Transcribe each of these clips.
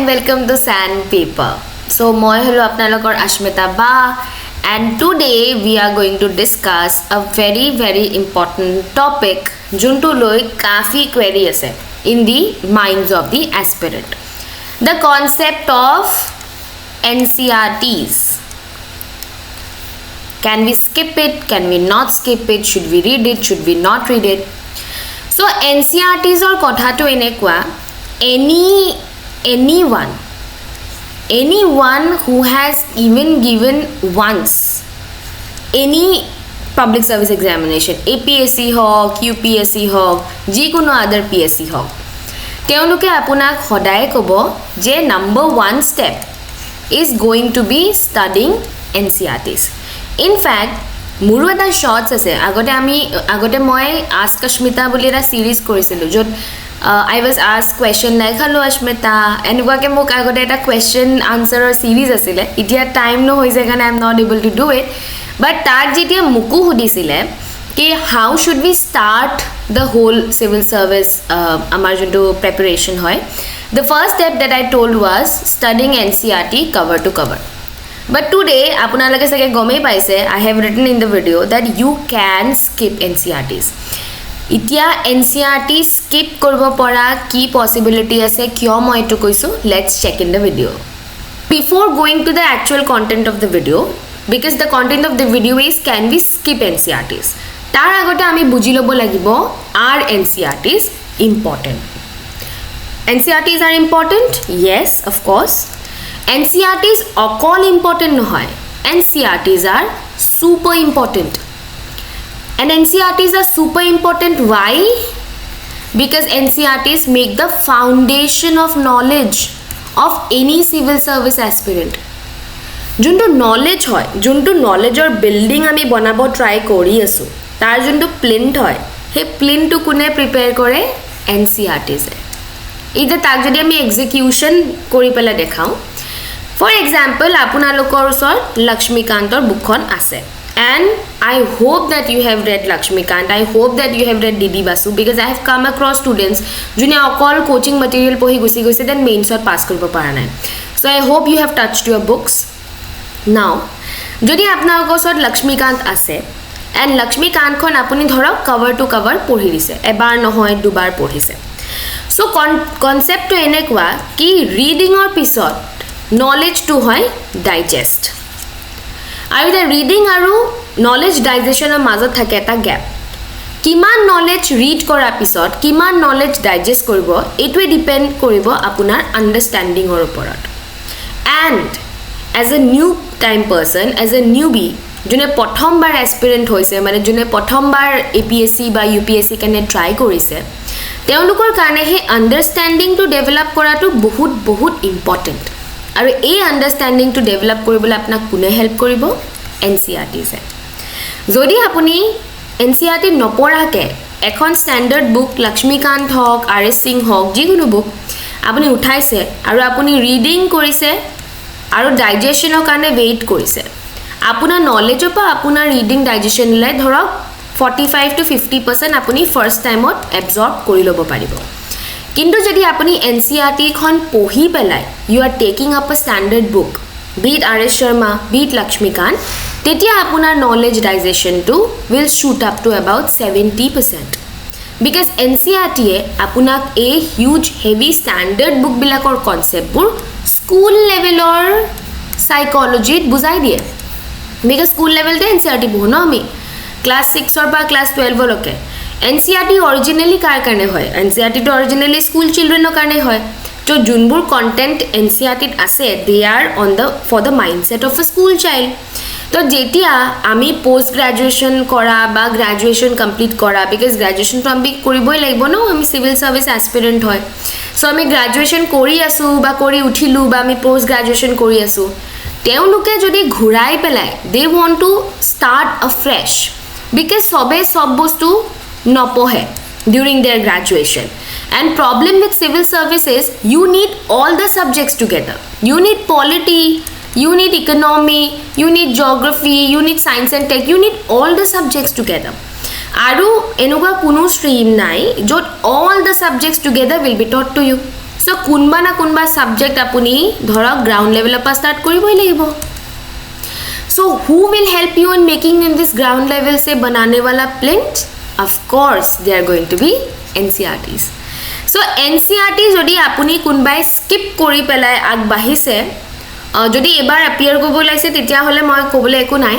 and welcome to Sandpaper. So, moi hello apnalokor Ashmita Ba, and today we are going to discuss a very important topic juntu loi kafi query ase in the minds of the aspirant. The concept of NCERTs. Can we skip it? Can we not skip it? Should we read it? Should we not read it? So NCERTs or kotha to enekwa anyone who has even given once any public service examination, APSC hok, UPSC hok, jikono other PSC hok, teoluke apunak hodaye kobo je number 1 step is going to be studying NCERTs. In fact, মোৰো এটা shorts আছে আগতে মই ask অস্মিতা বুলি এটা সিৰিজ কৰিছিলোঁ য'ত I was asked question like hello Ashmita এনেকুৱাকে মোক আগতে এটা question answer সিৰিজ আছিলে এতিয়া টাইম ন হৈ যায় কাৰণে I am not able to do it but তাত যেতিয়া মুকু সুধিছিলে কি how should we start the whole civil service আমাৰ যোনটো preparation হয় the first step that I told was studying NCERT cover to cover. But today, apunalage sage gomei paise, I have written in the video that you can skip NCERTs. Itia NCERT skip korbo pora ki possibility ase kyo moi etu koisu. Let's check in the video. Before going to the actual content of the video, because the content of the video is can we skip NCERTs? Tar agote ami buji lobo lagibo are NCERTs important? NCERTs are important? Yes, of course. NCERTs all important nohoy. NCERTs are super important. And NCERTs are super important why? Because NCERTs make the foundation of knowledge of any civil service aspirant. Junto knowledge hoy, junto knowledge or building ami banabo try kori asu. Tar junto plinth hoy. He plinth to kune prepare kore NCERTs. Ida tak jodi ami execution kori pela dekhao. For example, apunalokor osor Lakshmikantor bookkhon ase. And I hope that you have read Lakshmikant. I hope that you have read Didi Basu because I have come across students june all coaching material pohi gusi goise then mains or pass koribo para nai. So I hope you have touched your books. Now, jodi apnalokor osor Lakshmikant ase and Lakshmikant khon apuni dhorok cover to cover pohi rise. Ebar nohoy dubar pohise. So concept to enekwa ki reading or pisot knowledge to hoy digest. Are the reading aru knowledge digestion or mazot thake eta gap. Kiman knowledge read kora pisot, kiman knowledge digest koribo, it will depend koribo apunar understanding or oporot. And as a new time person, as a newbie, june prothom bar aspirant hoise, mane june prothom bar APSC ba UPSC kane try korise. Teolukor karone he understanding to develop koratu bahut important. আৰু এই আন্ডাৰষ্টেণ্ডিং to develop কৰিবলৈ আপোনাক কোনে help কৰিব NCERTs যদি আপুনি NCERT নপঢ়াকে এখন standard book Laxmikant হওক RS সিং হওক যিকোনো বুক আপুনি উঠাইছে আৰু আপুনি ৰিডিং কৰিছে আৰু ডাইজেশ্যনৰ কাৰণে ৱেইট কৰিছে আপোনাৰ নলেজৰ পৰা আপোনাৰ ৰিডিং ডাইজেশ্যনলৈ ধৰক 45 to 50% আপুনি ফাৰ্ষ্ট টাইমত এবজৰ্ব কৰি ল'ব পাৰিব কিন্তু যদি আপুনি NCERT খন পঢ়ি পেলাই you are taking up a standard book be it RS Sharma be it Lakshmikant তেতিয়া আপোনাৰ knowledge digestion to will shoot up to about 70% because NCERT এ আপোনাক a huge heavy standard book বিলাকৰ concept বোৰ school levelৰ psychology বুজাই দিয়ে because school level তে NCERT পঢ়ো ন আমি class 6 or class 12 লকে NCERT originally কাৰ কাৰণে হয় NCERT to originally school children কাৰণে হয় তো যোনবোৰ কন্টেন্ট NCERT আছে they are on the for the mindset of a school child তো যেতিয়া আমি পোস্ট গ্ৰাজুৱেচন কৰা বা গ্ৰাজুৱেচন কমপ্লিট কৰা because গ্ৰাজুৱেচন তো আমি কৰিবই লাগিব ন আমি সিভিল সার্ভিস অ্যাসপিরেন্ট হয় সো আমি গ্ৰাজুৱেচন কৰি আছো বা কৰি উঠিলো বা আমি পোস্ট গ্ৰাজুৱেচন কৰি আছো তেওঁলোকে যদি ঘুৰাই পেলাই they want to start afresh because সবে সব বস্তু নপঢ়ে during their graduation and problem with civil service is you need all the subjects together you need polity you need economy you need geography you need science and tech you need all the subjects together aru enuga kuno stream nai jot all the subjects together will be taught to you so কোনবা না কোনবা subject আপুনি ধৰক ground লেভেলৰ পৰা start কৰিবই লাগিব So who will help you in making in this ground level say banane wala plant? Of course they are going to be NCERTs. So NCERT jodi apuni kunbai skip kori pelai agbahise jodi ebar appear kobo laise tetia hole moi kobole eku nai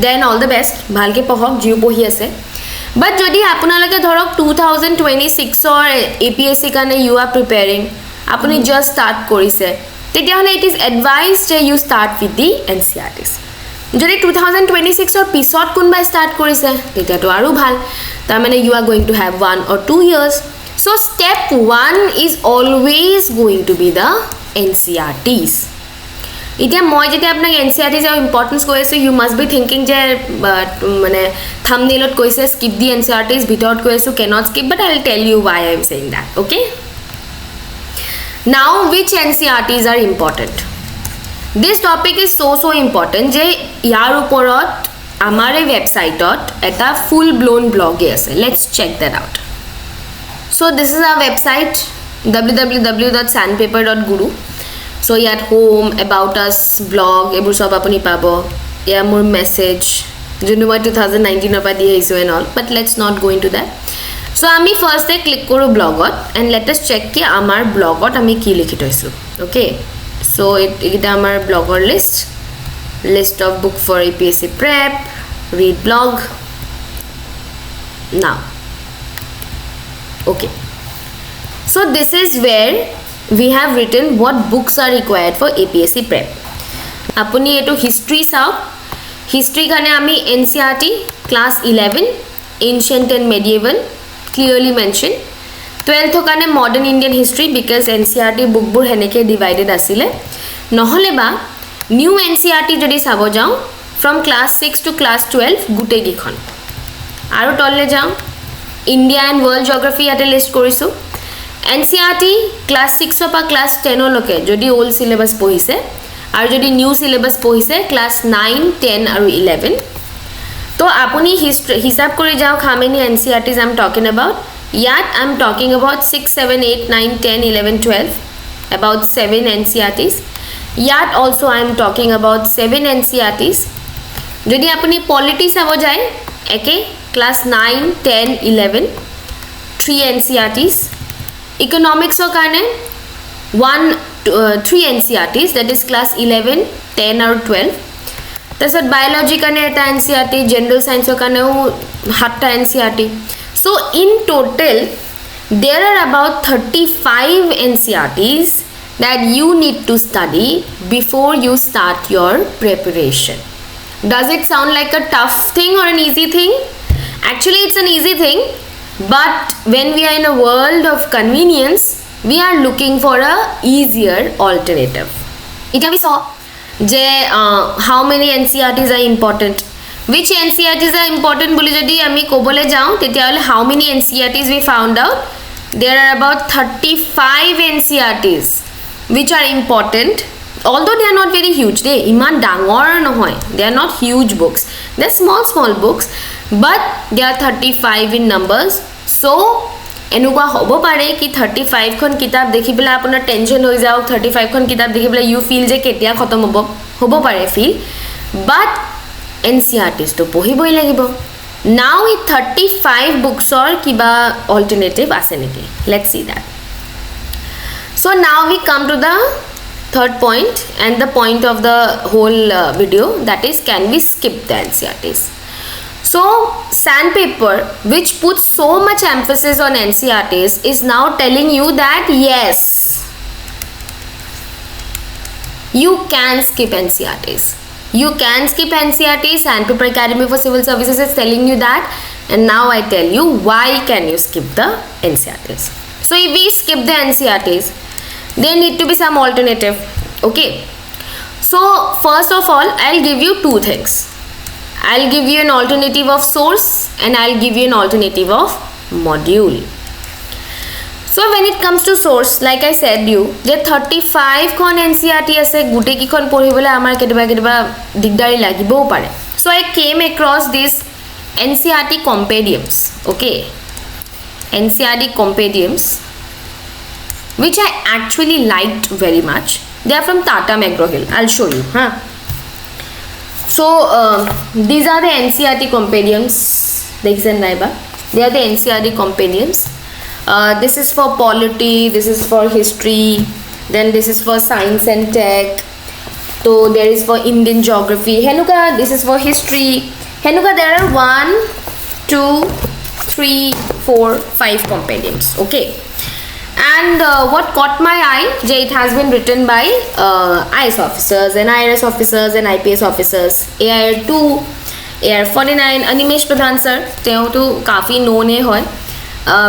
then all the best bhalke pohok jiu pohi ase but jodi apunalage dhorok 2026 or APSC kane you are preparing apuni just start korise tetia hole it is advised that you start with the NCERTs যদি 2026 or পিছত কোনবা start কৰিছে তেতিয়া তো আৰু ভাল তাৰ মানে you are going to have 1 or 2 years so step 1 is always going to be the NCERTs এতিয়া মই যেতিয়া আপোনাক NCERTs এৰ ইম্পৰ্টেন্স কৈছে you must be thinking যে মানে থাম্বনেইলত কৈছে skip the NCERTs ভিতৰত কৈছো cannot skip but I will tell you why I am saying that okay now which NCERTs are important This topic is so important যে ইয়াৰ ওপৰত আমাৰ ওয়েবসাইটত এটা ফুল ব্লোন ব্লগ আছে let's check that out so this is our website www.sandpaper.guru so ইয়াত home about us blog এবোৰ সব আপুনি পাব ইয়া মোৰ মেসেজ যোনটো মই 2019 ৰ পৰা দি আহিছো and all but let's not go into that so আমি ফাৰ্স্টে ক্লিক কৰো ব্লগত and let us check কি আমাৰ ব্লগত আমি কি লিখি থৈছো okay So it our blogger list of book for APSC prep read blog now okay so this is where we have written what books are required for APSC prep apuni eto history sao history kane ami NCERT class 11 ancient and medieval clearly mentioned 12th kane modern Indian history because NCERT book bur heneke divided asile নহলে বা new NCERT jodi sabo jao from class 6 to class 12 gute gikhon aru tolle jao India and world geography ate list korisu NCERT class 6 pa class 10 loke jodi old syllabus pohise aru jodi new syllabus pohise class 9 10 aru 11 to apuni history hisab kori jao how many NCERTs I am talking about Yet I am talking about 6, 7, 8, 9, 10, 11, 12 about 7 NCERTs Yet also I am talking about 7 NCERTs Jodi apuni polity sabo jai eke class 9, 10, 11 3 NCERTs Economics o karne 3 NCERTs that is class 11, 10 or 12 Tasat biology karne eta NCERT general science o karne 7 NCERT So in total there are about 35 NCERTs that you need to study before you start your preparation. Does it sound like a tough thing or an easy thing? Actually it's an easy thing but when we are in a world of convenience we are looking for a easier alternative. Ita we saw je how many NCERTs are important Which NCERTs are important boli jodi ami kobole jao tetia hole how many NCERTs we found out there are about 35 NCERTs which are important although they are not very huge they iman dangor nohoy they are not huge books they are small books but they are 35 in numbers so enuka hobo pare ki 35 khon kitab dekhi pela apunar tension hoi jao 35 khon kitab dekhi pela you feel je ketia khatam hobo pare feel but NCERTs to pohiboi lagibo now with 35 books or kiba alternative ase niki let's see that so now we come to the third point and the point of the whole video that is can we skip the NCERTs so Sandpaper which puts so much emphasis on NCERTs is now telling you that yes you can skip NCERTs You can skip NCERTs Sandpaper Academy for Civil Services is telling you that and now I tell you why can you skip the NCERTs. So if we skip the NCERTs there need to be some alternative okay. So first of all I'll give you two things. I'll give you an alternative of source and I'll give you an alternative of module. So when it comes to source like I said you je 35 kon NCERT ase gute ki kon porhibole amar ketiba digdari lagibo pare so I came across this NCERT compendiums okay NCERT compendiums which I actually liked very much. They are from Tata McGraw-Hill. I'll show you. So these are the NCERT compendiums. They are the NCERT compendiums. This is for polity, this is for history, then this is for science and tech. So there is for Indian geography. Henuka, this is for history. Henuka, there are 1, 2, 3, 4, 5 compendiums. Okay. And what caught my eye, it has been written by IS officers and IRS officers and IPS officers. AIR 2, AIR 49, Animesh Pradhan sir, they to kafi known hai.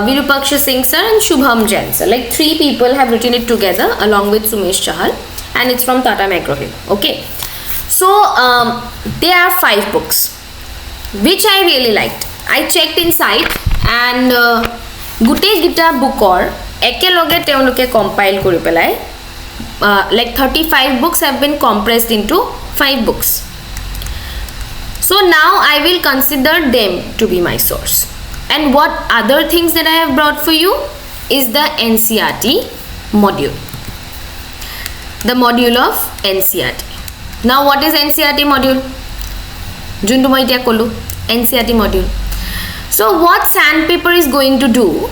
Virupaksha Singh sir and Shubham Jain sir. Like 3 people have written it together along with Sumesh Chahal, and it's from Tata McGraw-Hill. Okay. So there are 5 books which I really liked. I checked inside and Gute Gita book or ekeloge teoloke compile kori pelai like 35 books have been compressed into 5 books. So now I will consider them to be my source. And what other things that I have brought for you is the NCERT module. The module of NCERT. Now what is NCERT module? Jundu moitia kolu NCERT module. So what sandpaper is going to do?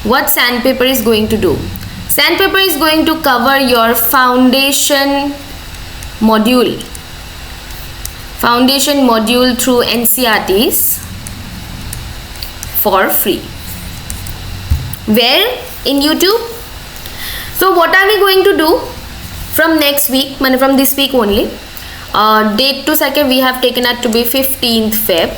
What sandpaper is going to do? Sandpaper is going to cover your foundation module. Foundation module through NCERTs for free. Where? In YouTube. So what are we going to do from next week, from this week only? Date to second we have taken it to be 15th Feb.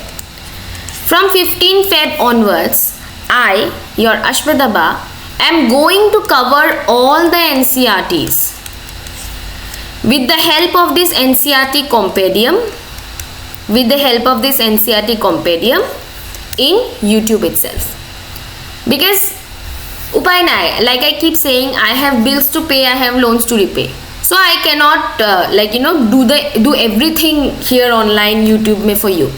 From 15th Feb onwards, I, your Ashwadaba, am going to cover all the NCERTs with the help of this NCERT compendium. With the help of this NCERT compendium in YouTube itself. Because upay nahi, like I keep saying, I have bills to pay, I have loans to repay. So I cannot do everything here online YouTube mein for you.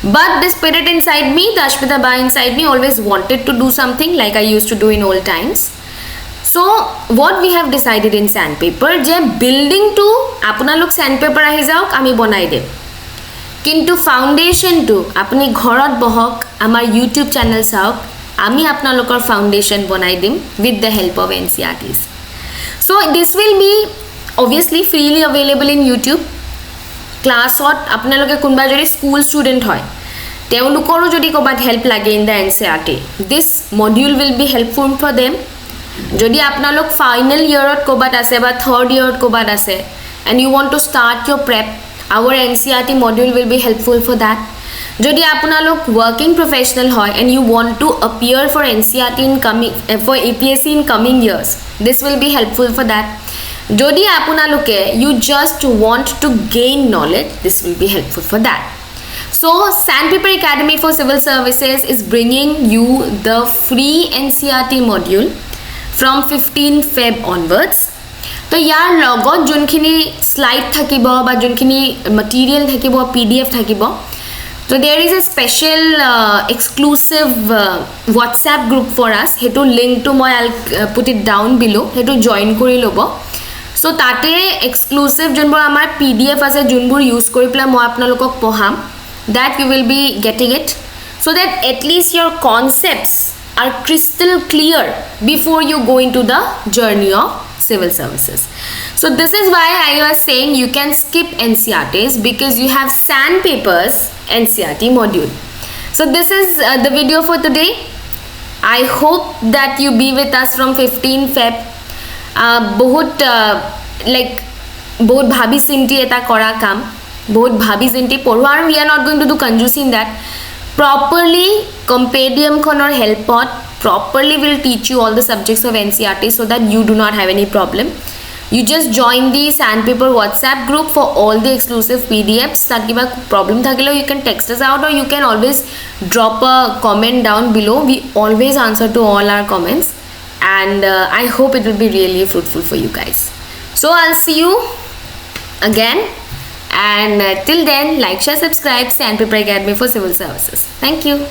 But the spirit inside me, the Ashmita Ba inside me always wanted to do something like I used to do in old times. So what we have decided in sandpaper, je building to apuna log sandpaper ahi jaok, ami banai dem. Kintu foundation to apni ghorat bohok, amar YouTube channel saok, ami apna lokar foundation banai dim with the help of NCERTs. So this will be obviously freely available in YouTube. Class hot apna loke kunba jodi school student hoy, teolukoro jodi kobat help lage in the NCERT, this module will be helpful for them. Jodi apna lok final year ot kobat ase ba third year ot kobat ase and you want to start your prep, our NCERT module will be helpful for that. Jodi apna lok working professional hoy and you want to appear for NCERT in coming for APSC in coming years, this will be helpful for that. Jodi apuna loke you just want to gain knowledge, this will be helpful for that. So Sandpaper Academy for Civil Services is bringing you the free NCERT module from 15 Feb onwards. So यार logot junkhini slide thakibo ba junkhini material thakibo PDF thakibo. So there is a special exclusive WhatsApp group for us. Hetu link to moi I'll put it down below. Hetu join kori lobo. So tate exclusive junbur amar PDF ase junbur use kori pela moi apnalokok poham, that you will be getting it, so that at least your concepts are crystal clear before you go into the journey of civil services. So this is why I was saying you can skip NCERTs, because you have Sandpaper's NCERT module. So this is the video for today. I hope that you be with us from 15 Feb. बहुत भाभी चिंती एटा करा काम, बहुत भाभी चिंती पढ़ो, and we are not going to do conjuice in that. Properly compendium khonor helpot properly will teach you all the subjects of NCERT so that you do not have any problem. You just join the Sandpaper WhatsApp group for all the exclusive PDFs. That kiba problem thakilo you can text us out, or you can always drop a comment down below. We always answer to all our comments, and I hope it will be really fruitful for you guys. So I'll see you again, and till then, like, share, subscribe. Sandpaper Academy for Civil Services. Thank you.